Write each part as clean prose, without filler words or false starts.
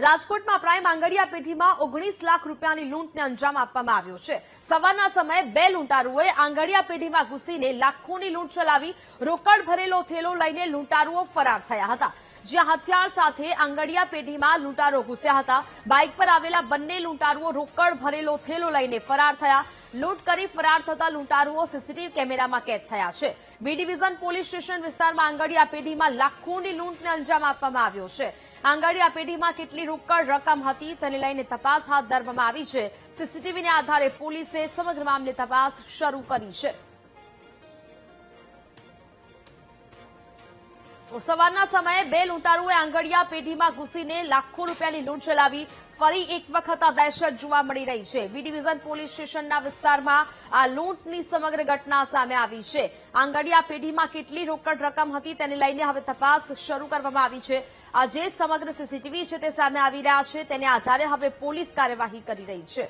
રાજકોટમાં પ્રાઇમ આંગડિયા પેઢીમાં 19 લાખ રૂપિયાની લૂંટને અંજામ આપવામાં આવ્યો છે। સવારના સમયે બે લૂંટારુઓએ આંગડિયા પેઢીમાં ઘૂસીને લાખોની લૂંટ ચલાવી રોકડ ભરેલો થેલો લઈને લૂંટારુઓ ફરાર થયા હતા। જ્યાં હથિયાર સાથે આંગડિયા પેઢીમાં લૂંટારો ઘૂસ્યા હતા। બાઇક પર આવેલા બંને લૂંટારુઓ રોકડ ભરેલો થેલો લઈને ફરાર થયા। લૂંટ કરી ફરાર થતા લૂંટારુઓ સીસીટીવી કેમેરામાં કેદ થયા છે। બી ડિવિઝન પોલીસ સ્ટેશન વિસ્તારમાં આંગડિયા પેઢીમાં લાખોની લૂંટને અંજામ આપવામાં આવ્યો છે। આંગડિયા પેઢીમાં કેટલી રોકડ રકમ હતી તેને લઈને તપાસ હાથ ધરવામાં આવી છે। સીસીટીવીના આધારે પોલીસે સમગ્ર મામલે તપાસ શરૂ કરી છે। તો સવારના સમયે બે લૂંટારુઓએ આંગડિયા પેઢીમાં ઘૂસીને લાખો રૂપિયાની લૂંટ ચલાવી ફરી એક વખત આ દહેશત જોવા મળી રહી છે। બી ડિવિઝન પોલીસ સ્ટેશનના વિસ્તારમાં આ લૂંટની સમગ્ર ઘટના સામે આવી છે। આંગડિયા પેઢીમાં કેટલી રોકડ રકમ હતી તેને લઈને હવે તપાસ શરૂ કરવામાં આવી છે। આ જે સમગ્ર સીસીટીવી છે તે સામે આવી રહ્યા છે તેને આધારે હવે પોલીસ કાર્યવાહી કરી રહી છે।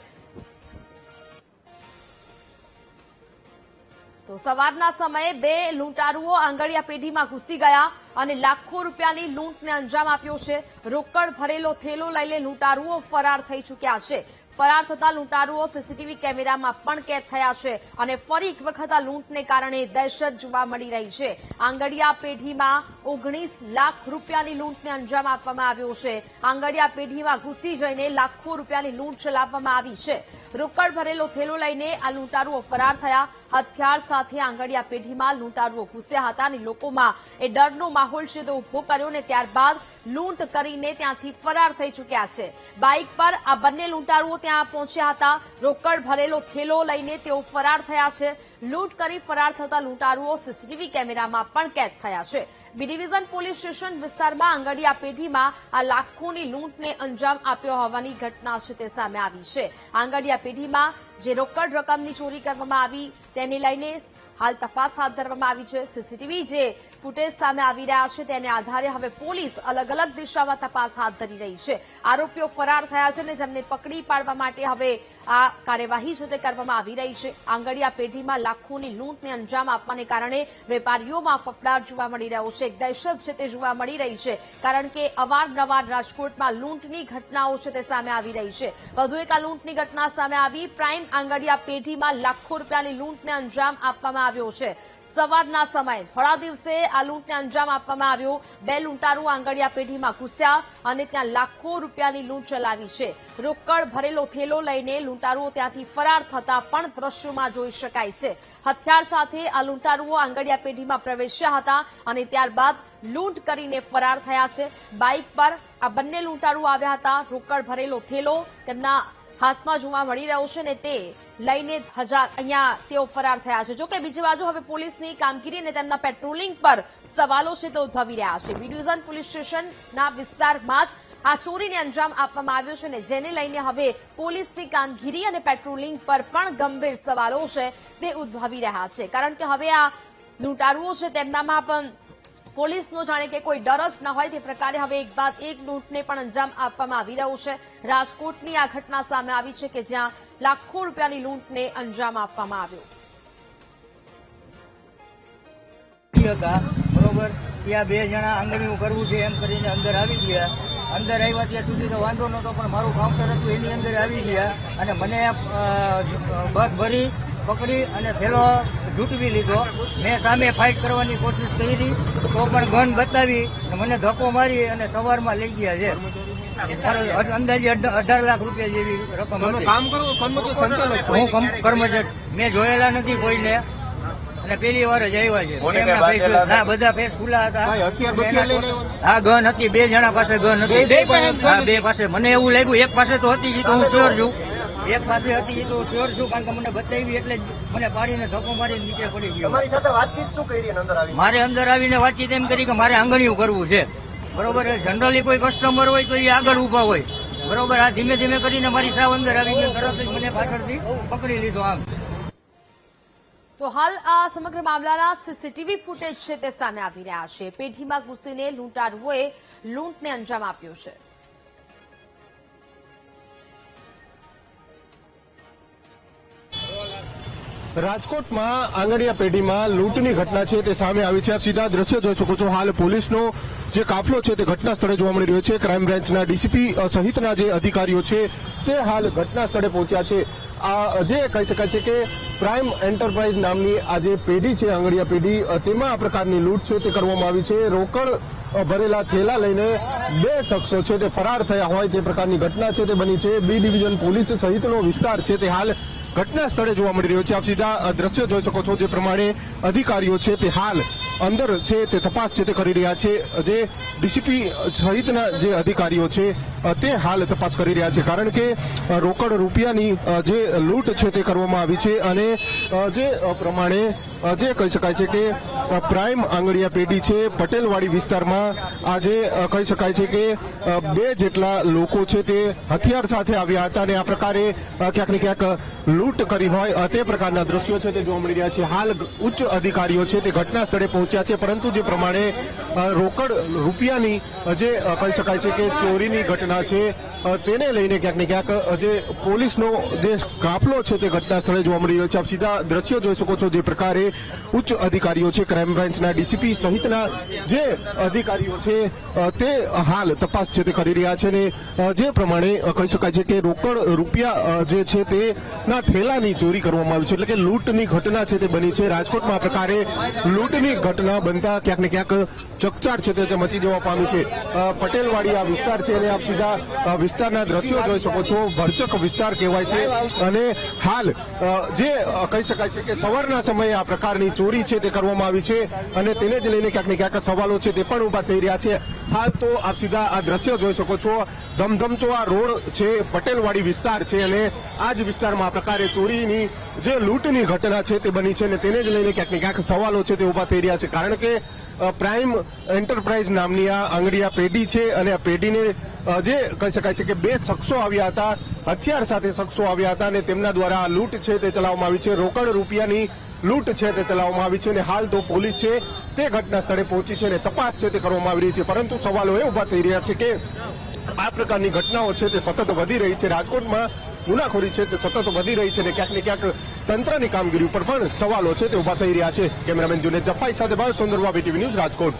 તો સવારના સમયે બે લૂંટારુઓ આંગડિયા પેઢીમાં ઘૂસી ગયા અને લાખો રૂપિયાની લૂંટને અંજામ આપ્યો છે। રોકડ ભરેલો થેલો લઈને લૂંટારુઓ ફરાર થઈ ચૂક્યા છે। ફરાર થતા લૂંટારુઓ સીસીટીવી કેમેરામાં પણ કેદ થયા છે અને ફરી એક વખત આ લૂંટને કારણે દહેશત જોવા મળી રહી છે। આંગડિયા પેઢીમાં 19 લાખ રૂપિયાની લૂંટને અંજામ આપવામાં આવ્યો છે। આંગડિયા પેઢીમાં ઘૂસી જઈને લાખો રૂપિયાની લૂંટ ચલાવવામાં આવી છે। રોકડ ભરેલો થેલો લઈને આ લૂંટારુઓ ફરાર થયા। હથિયાર સાથે આંગડિયા પેઢીમાં લૂંટારુઓ ઘૂસ્યા હતા અને લોકોમાં એ ડરનો માહોલ છે તે ઉભો કર્યો અને ત્યારબાદ લૂંટ કરીને ત્યાંથી ફરાર થઈ ચૂક્યા છે। બાઇક પર આ બંને લૂંટારુઓ ત્યાં પહોંચ્યા હતા। રોકડ ભરેલો થેલો લઈને તેઓ ફરાર થયા છે। લૂંટ કરી ફરાર થતા લૂંટારુઓ સીસીટીવી કેમેરામાં પણ કેદ થયા છે। બી ડિવિઝન પોલીસ સ્ટેશન વિસ્તારમાં આંગડિયા પેઢીમાં આ લાખોની લૂંટને અંજામ આપ્યો હોવાની ઘટના છે તે સામે આવી છે। આંગડિયા પેઢીમાં જે રોકડ રકમની ચોરી કરવામાં આવી તેને લઈને હાલ તપાસ હાથ ધરવામાં આવી છે। સીસીટીવી જે ફૂટેજ સામે આવી રહ્યા છે તેને આધારે હવે પોલીસ અલગ અલગ દિશામાં તપાસ હાથ ધરી રહી છે। આરોપીઓ ફરાર થયા છે અને જેમને પકડી પાડવા માટે હવે આ કાર્યવાહી છે તે કરવામાં આવી રહી છે। આંગડિયા પેઢીમાં લાખોની લૂંટને અંજામ આપવાને કારણે વેપારીઓમાં ફફડાટ જોવા મળી રહ્યો છે। એક દહેશત છે તે જોવા મળી રહી છે કારણ કે અવારનવાર રાજકોટમાં લૂંટની ઘટનાઓ છે તે સામે આવી રહી છે। વધુ એક આ લૂંટની ઘટના સામે આવી। પ્રાઇમ આંગડિયા પેઢીમાં લાખો રૂપિયાની લૂંટને અંજામ આપવામાં આવ્યો છે। સવારના સમયે થોડા દિવસે આ લૂંટને અંજામ આપવામાં આવ્યો। બે લૂંટારૂ આંગડિયા પેઢીમાં ઘૂસ્યા અને ત્યાં લાખો રૂપિયાની લૂંટ ચલાવી છે। રોકડ ભરેલો થેલો લઈને લૂંટારુઓ ત્યાંથી ફરાર થતા પણ દ્રશ્યોમાં જોઈ શકાય છે। હથિયાર સાથે આ લૂંટારુઓ આંગડિયા પેઢીમાં પ્રવેશ્યા હતા અને ત્યારબાદ લૂંટ કરીને ફરાર થયા છે। બાઇક પર આ બંને લૂંટારુઓ આવ્યા હતા। રોકડ ભરેલો થેલો તેમના હાથમાં જોવા મળી રહ્યો છે ને તે લઈને અહીંયા તેઓ ફરાર થયા છે। જોકે બીજી બાજુ હવે પોલીસની કામગીરી અને તેમના પેટ્રોલિંગ પર સવાલો છે તે ઉદ્ભવી રહ્યા છે। બી ડિવિઝન પોલીસ સ્ટેશનના વિસ્તારમાં જ આ ચોરીને અંજામ આપવામાં આવ્યો છે અને જેને લઈને હવે પોલીસની કામગીરી અને પેટ્રોલિંગ પર પણ ગંભીર સવાલો છે તે ઉદ્ભવી રહ્યા છે કારણ કે હવે આ લૂંટારુઓ છે તેમનામાં પણ પોલીસનો જાણે કે કોઈ ડર જ ન હોય તે પ્રકારે હવે એક બાદ એક લૂંટને પણ અંજામ આપવામાં આવી રહ્યો છે। રાજકોટની આ ઘટના સામે આવી છે કે જ્યાં લાખો રૂપિયાની લૂંટને અંજામ આપવામાં આવ્યો। બરોબર, ત્યાં બે જણા આંગળીઓ કરવું છે એમ કરીને અંદર આવી ગયા। અંદર આવ્યા ત્યાં સુધી તો વાંધો નહોતો પણ મારું કાઉન્ટર હતું એની અંદર આવી ગયા અને મને બસ ભરી પકડી અને થેલો ઝૂંટવી લીધો। મેં સામે ફાઇટ કરવાની કોશિશ કરી તો પણ ગન બતાવી મને ધક્કો મારી અને સવારમાં લઈ ગયા છે। અંદાજે 18 લાખ રૂપિયા જેવી રકમ હતી। હું કર્મચારી મેં જોયેલા નથી કોઈને અને પેલી વાર જ આવ્યા છે। ના, બધા ફેસ ખુલ્લા હતા। હા, ગન હતી, બે જણા પાસે ગન હતી। હા, બે પાસે મને એવું લાગ્યું એક પાસે તો હતી તો હું શ્યોર છું, એક પાસે હતી તો શ્યોર છું કારણ કે મને બતાવી એટલે મને પાડીને ધક્કો મારીને નીચે પડી ગયો। તમારી સાથે વાતચીત શું કરી અંદર આવી? મારે અંદર આવીને વાતચીત એમ કરી કે મારે આંગળીયું કરવું છે। બરોબર, જનરલી કોઈ કસ્ટમર હોય તો એ આગળ ઉભા હોય। બરોબર, આ ધીમે ધીમે કરીને મારી સાવ અંદર આવીને તરત જ મને પાછળથી પકડી લીધો આમ। તો હાલ આ સમગ્ર મામલાના સીસીટીવી ફૂટેજ છે તે સામે આવી રહ્યા છે। પેઢીમાં ઘૂસીને લૂંટારુઓએ લૂંટને અંજામ આપ્યો છે। રાજકોટમાં આંગણિયા પેઢીમાં લૂંટની ઘટના છે તે સામે આવી છે. આપ સીધા દ્રશ્ય જોઈ શકો છો. હાલ પોલીસનો જે કાફલો છે તે ઘટના સ્થળે જોવા મળી રહ્યો છે. ક્રાઇમ બ્રાન્ચના ડીસીપી સહિતના જે અધિકારીઓ છે તે હાલ ઘટના સ્થળે પહોંચ્યા છે. આ જે કહી શકાય છે કે પ્રાઇમ એન્ટરપ્રાઇઝ નામની આ જે પેઢી છે આંગણિયા પેઢી, તેમાં આ પ્રકારની લૂંટ છે તે કરવામાં આવી છે. રોકડ ભરેલા થેલા લઈને બે શખ્સો છે તે ફરાર થયા હોય તે પ્રકારની ઘટના છે તે બની છે. બી ડિવિઝન પોલીસ સહિતનો વિસ્તાર છે તે હાલ ઘટના સ્થળે જોવા મળી રહ્યો છે. આપ સીધા દ્રશ્યો જોઈ શકો છો. જે પ્રમાણે અધિકારીઓ છે તે હાલ અંદર છે તે તપાસ છે તે કરી રહ્યા છે. જે ડીસીપી સહિતના જે અધિકારીઓ છે તે હાલ તપાસ કરી રહ્યા છે, કારણ કે રોકડ રૂપિયાની જે લૂંટ છે તે કરવામાં આવી છે. અને જે પ્રમાણે જે કહી શકાય છે કે પ્રાઇમ આંગણિયા પેઢી છે પટેલવાડી વિસ્તારમાં આજે કહી શકાય છે કે બે જેટલા લોકો છે તે હથિયાર સાથે આવ્યા હતા અને આ પ્રકારે ક્યાંક ને ક્યાંક લૂંટ કરી હોય તે પ્રકારના દ્રશ્યો છે તે જોવા મળી રહ્યા છે. હાલ ઉચ્ચ અધિકારીઓ છે તે ઘટના સ્થળે પહોંચ્યા છે, પરંતુ જે પ્રમાણે રોકડ રૂપિયાની જે કહી શકાય છે કે ચોરીની ઘટના છે તેને લઈને ક્યાંક ને ક્યાંક જે પોલીસનો જે કાફલો છે તે ઘટના સ્થળે જોવા મળી રહ્યો છે. આપ સીધા દ્રશ્યો જોઈ શકો છો. જે પ્રકારે ઉચ્ચ અધિકારીઓ છે ક્રાઇમ બ્રાન્ચના ડીસીપી સહિતના જે અધિકારીઓ છે તે હાલ તપાસ છે તે કરી રહ્યા છે. અને જે પ્રમાણે કહી શકાય છે કે રોકડ રૂપિયા જે છે તેના થેલાની ચોરી કરવામાં આવી છે, એટલે કે લૂંટની ઘટના છે તે બની છે. રાજકોટમાં આ પ્રકારે લૂંટની ઘટના બનતા ક્યાંક ને ક્યાંક ચકચાર છે તે મચી જવા પામી છે. પટેલવાડી આ વિસ્તાર છે અને આપ સીધા વિસ્તારના દ્રશ્યો જોઈ શકો છો. ભરચક વિસ્તાર કહેવાય છે. અને હાલ જે કહી શકાય છે કે સવારના સમયે આ પ્રકારની ચોરી છે તે કરવામાં આવી છે અને તેને જ લઈને ક્યાંક ને ક્યાંક સવાલો છે તે પણ ઉભા થઈ રહ્યા છે. હાલ તો આપ સીધા આ દ્રશ્યો જોઈ શકો છો. ધમધમતો આ રોડ છે પટેલવાડી વિસ્તાર છે અને આ જ વિસ્તારમાં આ પ્રકારે ચોરીની જે લૂંટની ઘટના છે તે બની છે અને તેને જ લઈને ક્યાંક ને ક્યાંક સવાલો છે તે ઉભા થઈ રહ્યા છે, કારણ કે પ્રાઇમ એન્ટરપ્રાઇઝ નામની આ આંગણિયા પેઢી છે અને આ પેઢીને જે કહી શકાય છે કે બે શખ્સો આવ્યા હતા, હથિયાર સાથે શખ્સો આવ્યા હતા અને તેમના દ્વારા લૂંટ છે તે ચલાવવામાં આવી છે. રોકડ રૂપિયાની લૂંટ છે તે ચલાવવામાં આવી છે અને હાલ તો પોલીસ છે તે ઘટના સ્થળે પહોંચી છે અને તપાસ છે તે કરવામાં આવી રહી છે. પરંતુ સવાલો એ ઉભા થઈ રહ્યા છે કે આ પ્રકારની ઘટનાઓ છે તે સતત વધી રહી છે. રાજકોટમાં ગુનાખોરી છે તે સતત વધી રહી છે અને ક્યાંક ને ક્યાંક તંત્રની કામગીરી ઉપર પણ સવાલો છે તે ઉભા થઈ રહ્યા છે. કેમેરામેન જુનેદ જફાઈ સાથે ભાવ સુંદરવા, BTV ન્યૂઝ, રાજકોટ.